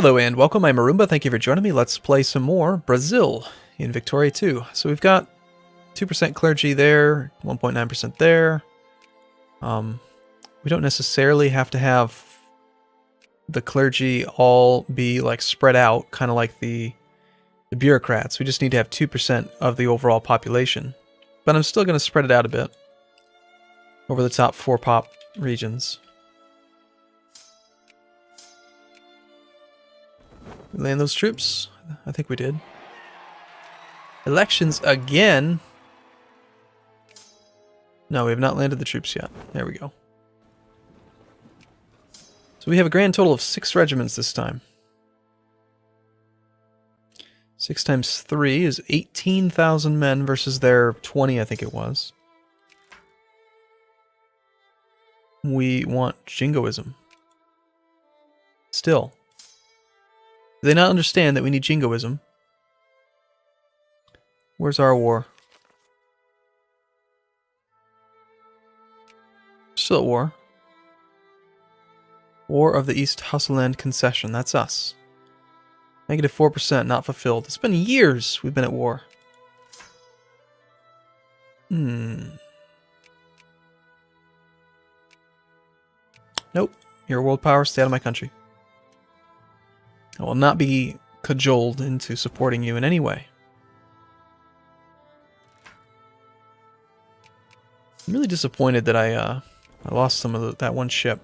Hello and welcome, I'm Arumba. Thank you for joining me. Let's play some more Brazil in Victoria 2. So we've got 2% clergy there, 1.9% there. We don't necessarily have to have the clergy all be like spread out, kind of like the bureaucrats. We just need to have 2% of the overall population. But I'm still going to spread it out a bit over the top 4 pop regions. We land those troops? I think we did. Elections again? No, we have not landed the troops yet. There we go. So we have a grand total of 6 regiments this time. 6 times 3 is 18,000 men versus their 20, I think it was. We want jingoism. Still. Do they not understand that we need jingoism? Where's our war? Still at war. War of the East Husseland Concession. That's us. Negative 4% not fulfilled. It's been years we've been at war. Nope. You're a world power. Stay out of my country. I will not be cajoled into supporting you in any way. I'm really disappointed that I lost some of that one ship.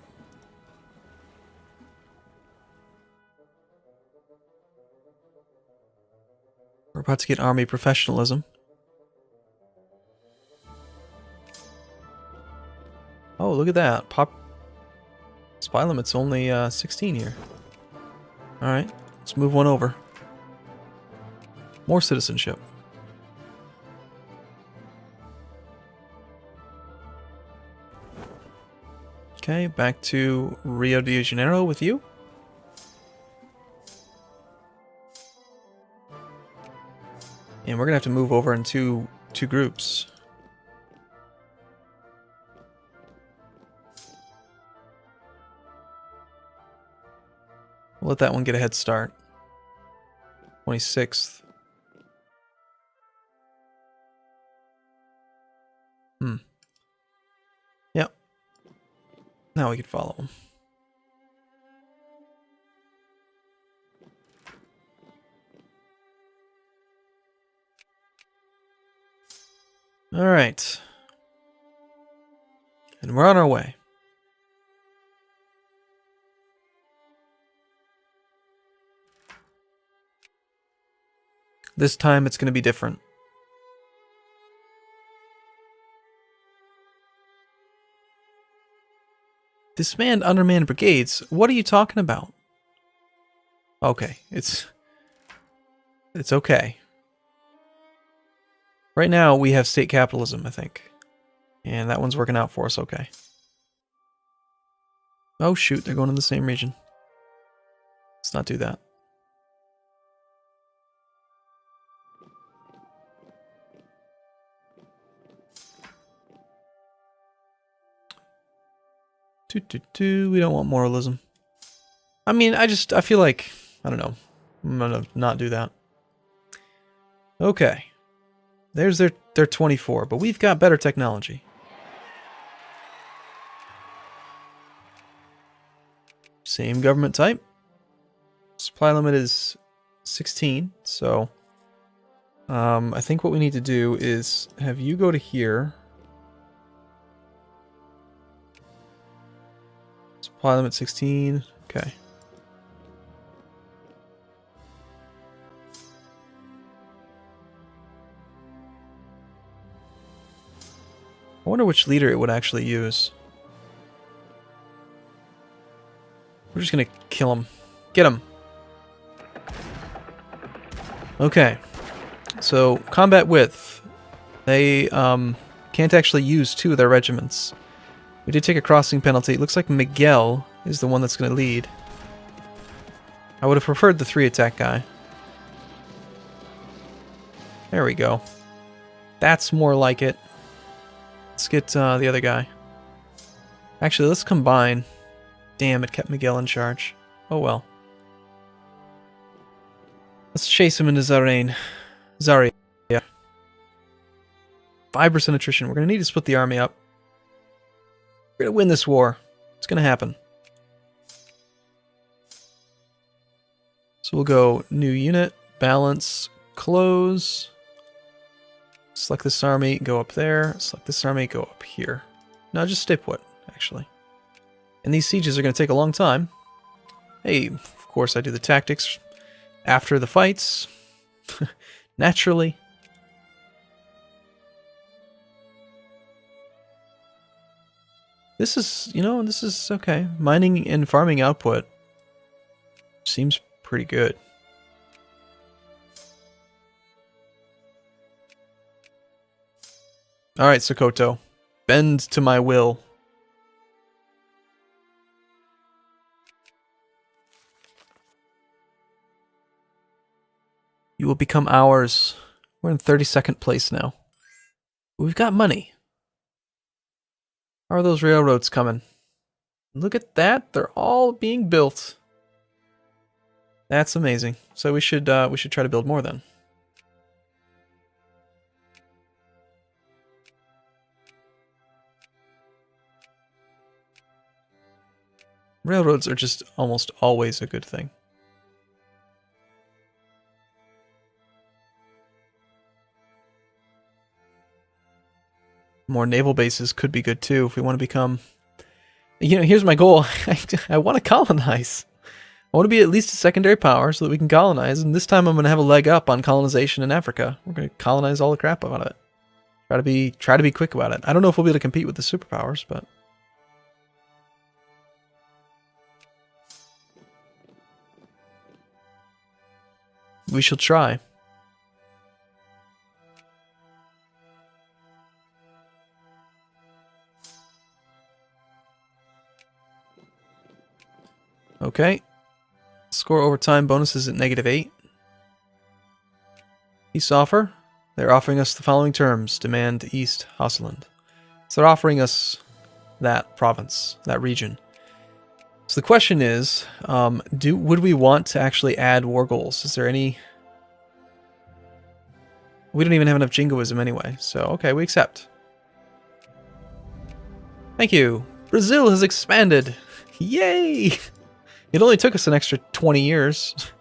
We're about to get army professionalism. Oh, look at that. Spy limit's only 16 here. Alright, let's move one over. More citizenship. Okay, back to Rio de Janeiro with you. And we're gonna have to move over in two groups. We'll let that one get a head start. 26th. Yep. Now we can follow him. Alright. And we're on our way. This time it's going to be different. Disband undermanned brigades? What are you talking about? Okay, it's okay. Right now we have state capitalism, I think. And that one's working out for us okay. Oh shoot, they're going in the same region. Let's not do that. We don't want moralism. I mean, I feel like, I don't know. I'm gonna not do that. Okay. There's their 24, but we've got better technology. Same government type. Supply limit is 16, so I think what we need to do is have you go to here. Supply limit 16. Okay. I wonder which leader it would actually use. We're just gonna kill him. Get him. Okay. So, combat width. They can't actually use 2 of their regiments. We did take a crossing penalty. It looks like Miguel is the one that's going to lead. I would have preferred the 3 attack guy. There we go. That's more like it. Let's get the other guy. Actually, let's combine. Damn, it kept Miguel in charge. Oh well. Let's chase him into Zarain. Zaria. 5% attrition. We're going to need to split the army up. We're going to win this war. It's going to happen. So we'll go new unit, balance, close. Select this army, go up there. Select this army, go up here. No, just stay put, actually. And these sieges are going to take a long time. Hey, of course I do the tactics after the fights. Naturally. This is, this is okay. Mining and farming output seems pretty good. Alright, Sokoto. Bend to my will. You will become ours. We're in 32nd place now. We've got money. How are those railroads coming? Look at that. They're all being built. That's amazing. So we should try to build more then. Railroads are just almost always a good thing. More naval bases could be good too if we want to become... here's my goal. I want to colonize. I want to be at least a secondary power so that we can colonize, and this time I'm going to have a leg up on colonization in Africa. We're going to colonize all the crap out of it. Try to be quick about it. I don't know if we'll be able to compete with the superpowers, but... we shall try. Okay. Score overtime bonuses at -8. Peace offer. They're offering us the following terms. Demand East Hosseland. So they're offering us that province, that region. So the question is, would we want to actually add war goals? Is there any... we don't even have enough jingoism anyway, so okay, we accept. Thank you. Brazil has expanded. Yay! It only took us an extra 20 years.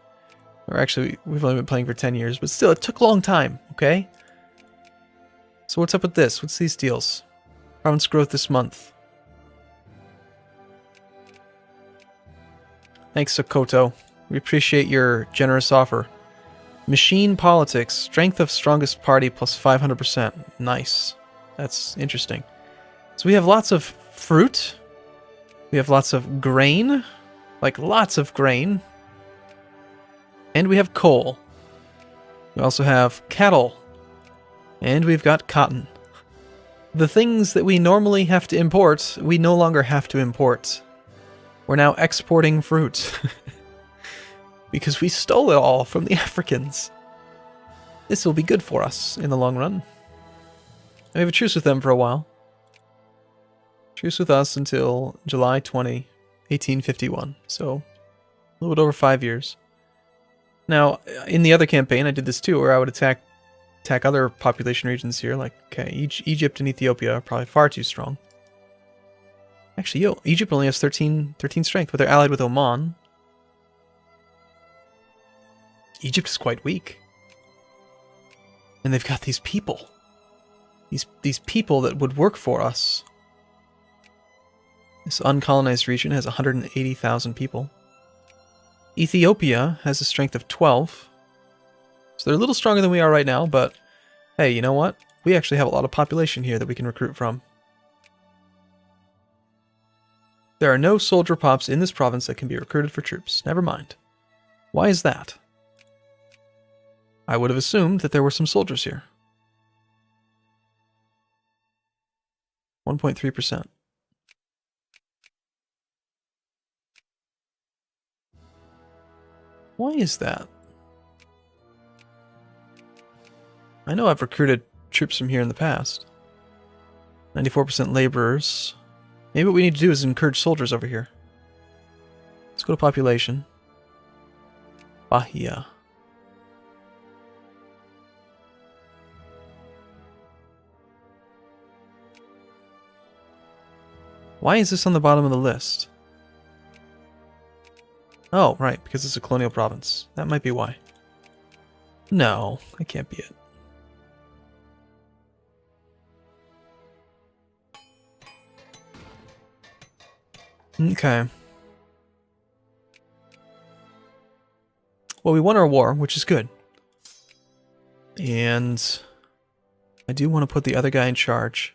Or actually, we've only been playing for 10 years, but still, it took a long time, okay? So what's up with this? What's these deals? Province growth this month. Thanks, Sokoto. We appreciate your generous offer. Machine politics. Strength of strongest party plus 500%. Nice. That's interesting. So we have lots of fruit. We have lots of grain. Like, lots of grain. And we have coal. We also have cattle. And we've got cotton. The things that we normally have to import, we no longer have to import. We're now exporting fruit. Because we stole it all from the Africans. This will be good for us in the long run. We have a truce with them for a while. Truce with us until July 20, 1851. So, a little bit over 5 years. Now, in the other campaign, I did this too, where I would attack other population regions here. Like, okay, Egypt and Ethiopia are probably far too strong. Actually, Egypt only has 13 strength, but they're allied with Oman. Egypt is quite weak. And they've got these people. These people that would work for us. This uncolonized region has 180,000 people. Ethiopia has a strength of 12. So they're a little stronger than we are right now, but hey, you know what? We actually have a lot of population here that we can recruit from. There are no soldier pops in this province that can be recruited for troops. Never mind. Why is that? I would have assumed that there were some soldiers here. 1.3%. Why is that? I know I've recruited troops from here in the past. 94% laborers. Maybe what we need to do is encourage soldiers over here. Let's go to population. Bahia. Why is this on the bottom of the list? Oh, right, because it's a colonial province. That might be why. No, that can't be it. Okay. Well, we won our war, which is good. And I do want to put the other guy in charge.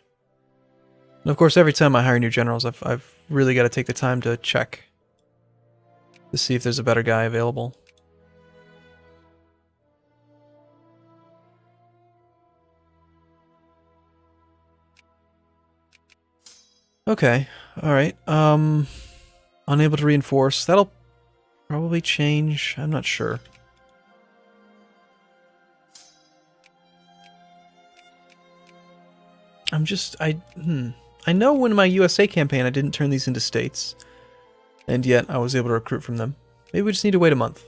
And of course, every time I hire new generals, I've really got to take the time to check to see if there's a better guy available. Okay, alright. Unable to reinforce. That'll probably change. I'm not sure. I know when my USA campaign I didn't turn these into states, and yet I was able to recruit from them. Maybe we just need to wait a month.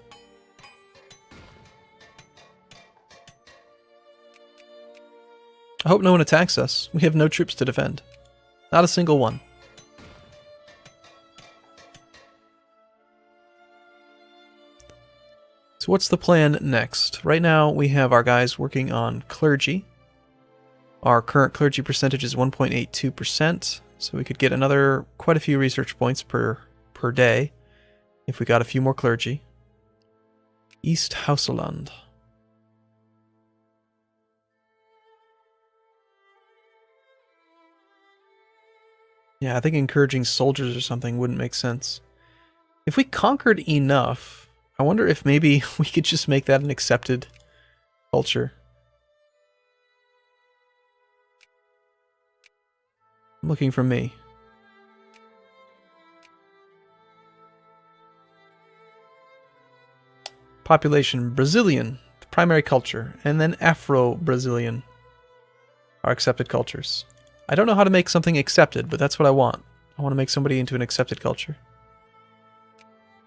I hope no one attacks us. We have no troops to defend. Not a single one. So what's the plan next? Right now we have our guys working on clergy. Our current clergy percentage is 1.82%, so we could get another quite a few research points per day if we got a few more clergy. East Hausaland. Yeah, I think encouraging soldiers or something wouldn't make sense. If we conquered enough, I wonder if maybe we could just make that an accepted culture. I'm looking for me. Population, Brazilian, the primary culture, and then Afro-Brazilian are accepted cultures. I don't know how to make something accepted, but that's what I want. I want to make somebody into an accepted culture.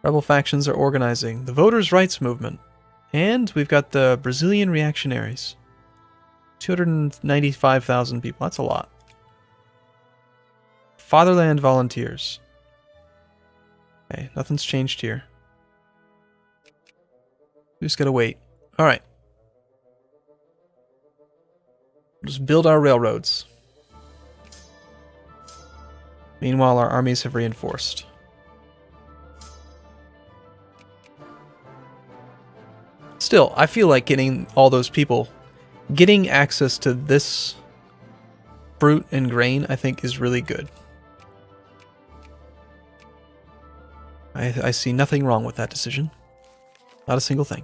Rebel factions are organizing. The Voters' Rights Movement. And we've got the Brazilian Reactionaries. 295,000 people. That's a lot. Fatherland Volunteers. Okay, nothing's changed here. We just gotta wait. Alright. Just build our railroads. Meanwhile, our armies have reinforced. Still, I feel like getting all those people, getting access to this fruit and grain, I think is really good. I see nothing wrong with that decision. Not a single thing.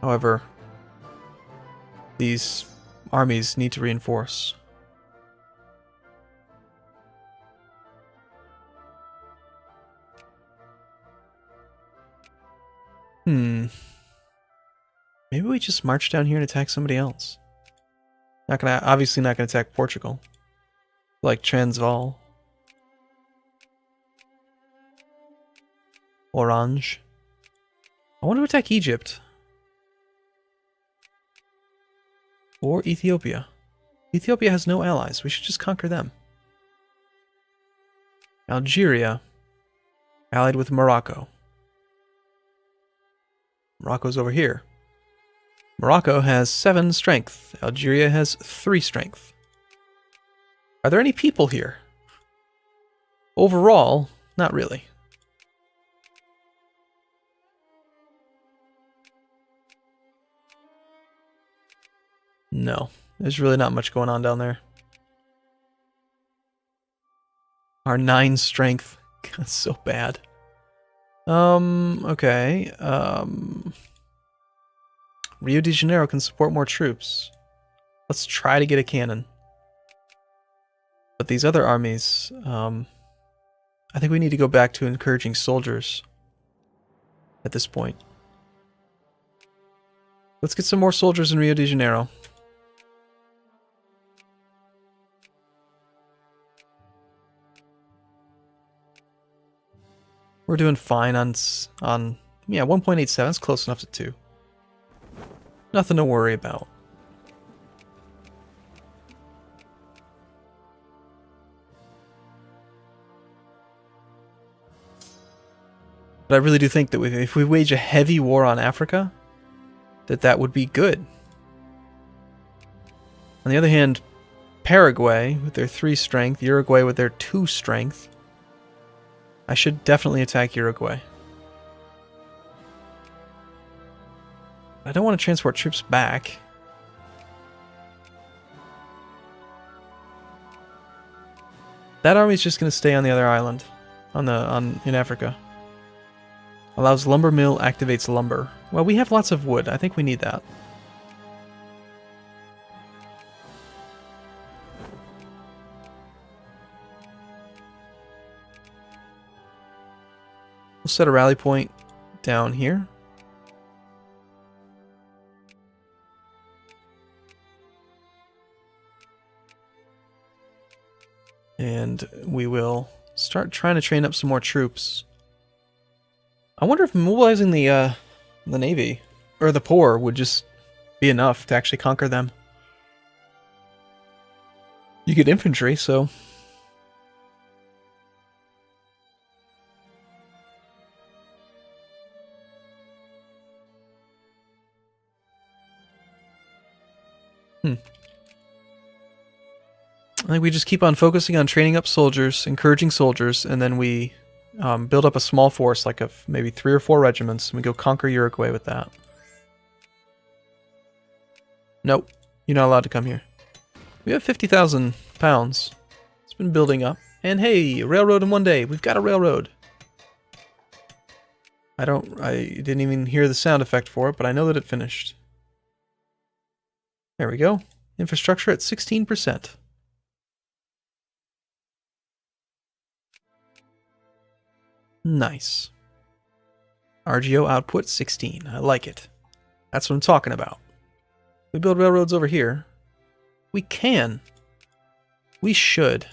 However, these armies need to reinforce. Maybe we just march down here and attack somebody else. Obviously not gonna attack Portugal. Like Transvaal. Orange. I want to attack Egypt. Or Ethiopia. Ethiopia has no allies. We should just conquer them. Algeria. Allied with Morocco. Morocco's over here. Morocco has 7 strength. Algeria has 3 strength. Are there any people here? Overall, not really. No, there's really not much going on down there. Our 9 strength. That's so bad. Okay. Rio de Janeiro can support more troops. Let's try to get a cannon. But these other armies, I think we need to go back to encouraging soldiers at this point. Let's get some more soldiers in Rio de Janeiro. We're doing fine on yeah, 1.87 is close enough to 2. Nothing to worry about. But I really do think that if we wage a heavy war on Africa, that would be good. On the other hand, Paraguay with their 3 strength, Uruguay with their 2 strength. I should definitely attack Uruguay. I don't want to transport troops back. That army's just going to stay on the other island, in Africa. Allows lumber mill, activates lumber. Well, we have lots of wood. I think we need that. We'll set a rally point down here. And we will start trying to train up some more troops. I wonder if mobilizing the Navy, or the poor, would just be enough to actually conquer them. You get infantry, so... I think we just keep on focusing on training up soldiers, encouraging soldiers, and then we build up a small force, like of maybe 3 or 4 regiments, and we go conquer Uruguay with that. Nope, you're not allowed to come here. We have 50,000 pounds. It's been building up. And hey, railroad in one day. We've got a railroad. I didn't even hear the sound effect for it, but I know that it finished. There we go. Infrastructure at 16%. Nice. RGO output 16. I like it. That's what I'm talking about. We build railroads over here. We can. We should.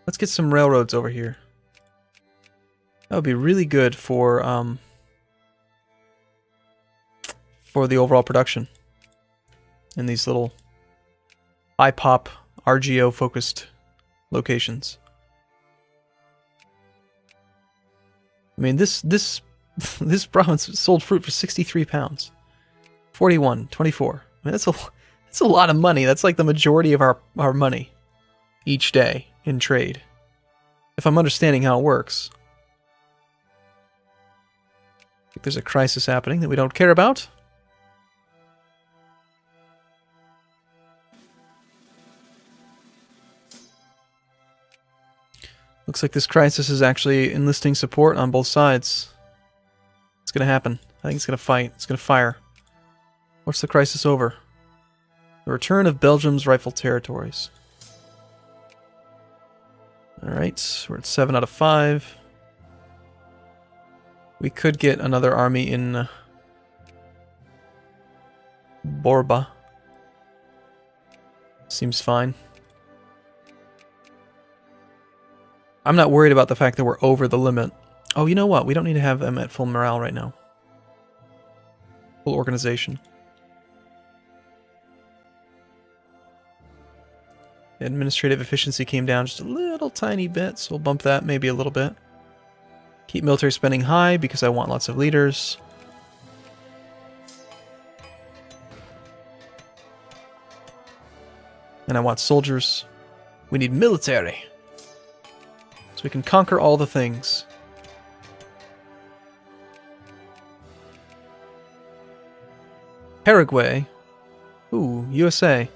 Let's get some railroads over here. That would be really good for the overall production in these little high pop RGO focused locations. I mean, this province sold fruit for 63 pounds. 41, 24. I mean, that's a lot of money. That's like the majority of our money each day in trade. If I'm understanding how it works. I think there's a crisis happening that we don't care about. Looks like this crisis is actually enlisting support on both sides. It's gonna happen. I think it's gonna fight. It's gonna fire. What's the crisis over? The return of Belgium's rifle territories. Alright, we're at 7 out of 5. We could get another army in Borba. Seems fine. I'm not worried about the fact that we're over the limit. Oh, you know what? We don't need to have them at full morale right now. Full organization. Administrative efficiency came down just a little tiny bit, so we'll bump that maybe a little bit. Keep military spending high because I want lots of leaders. And I want soldiers. We need military. So we can conquer all the things. Paraguay. Ooh, USA.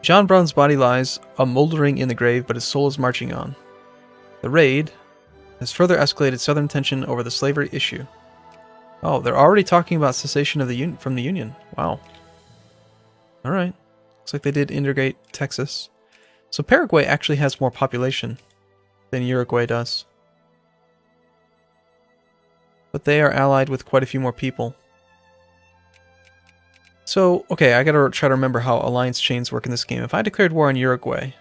John Brown's body lies moldering in the grave, but his soul is marching on. The raid has further escalated Southern tension over the slavery issue. Oh, they're already talking about cessation of from the Union. Wow. Alright. Looks like they did integrate Texas. So Paraguay actually has more population than Uruguay does. But they are allied with quite a few more people. So, okay, I gotta try to remember how alliance chains work in this game. If I declared war on Uruguay, and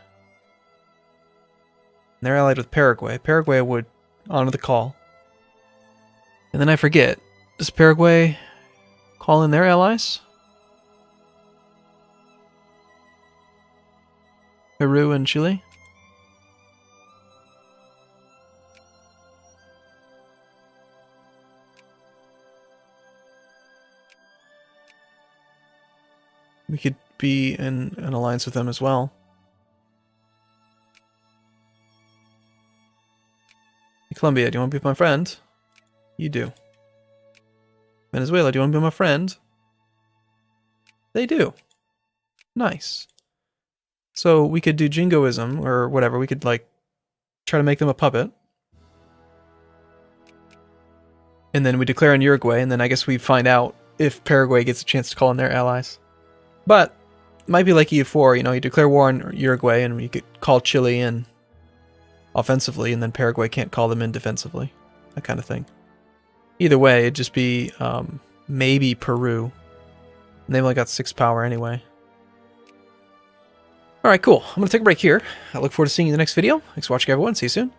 they're allied with Paraguay, Paraguay would honor the call. And then I forget, does Paraguay call in their allies? Peru and Chile? We could be in an alliance with them as well. Hey, Colombia, do you want to be my friend? You do. Venezuela, do you want to be my friend? They do. Nice. So we could do jingoism or whatever. We could like try to make them a puppet. And then we declare in Uruguay, and then I guess we find out if Paraguay gets a chance to call in their allies. But it might be like EU4, you know, you declare war on Uruguay and you could call Chile in offensively, and then Paraguay can't call them in defensively. That kind of thing. Either way, it'd just be maybe Peru. And they've only got 6 power anyway. Alright, cool. I'm going to take a break here. I look forward to seeing you in the next video. Thanks for watching, everyone. See you soon.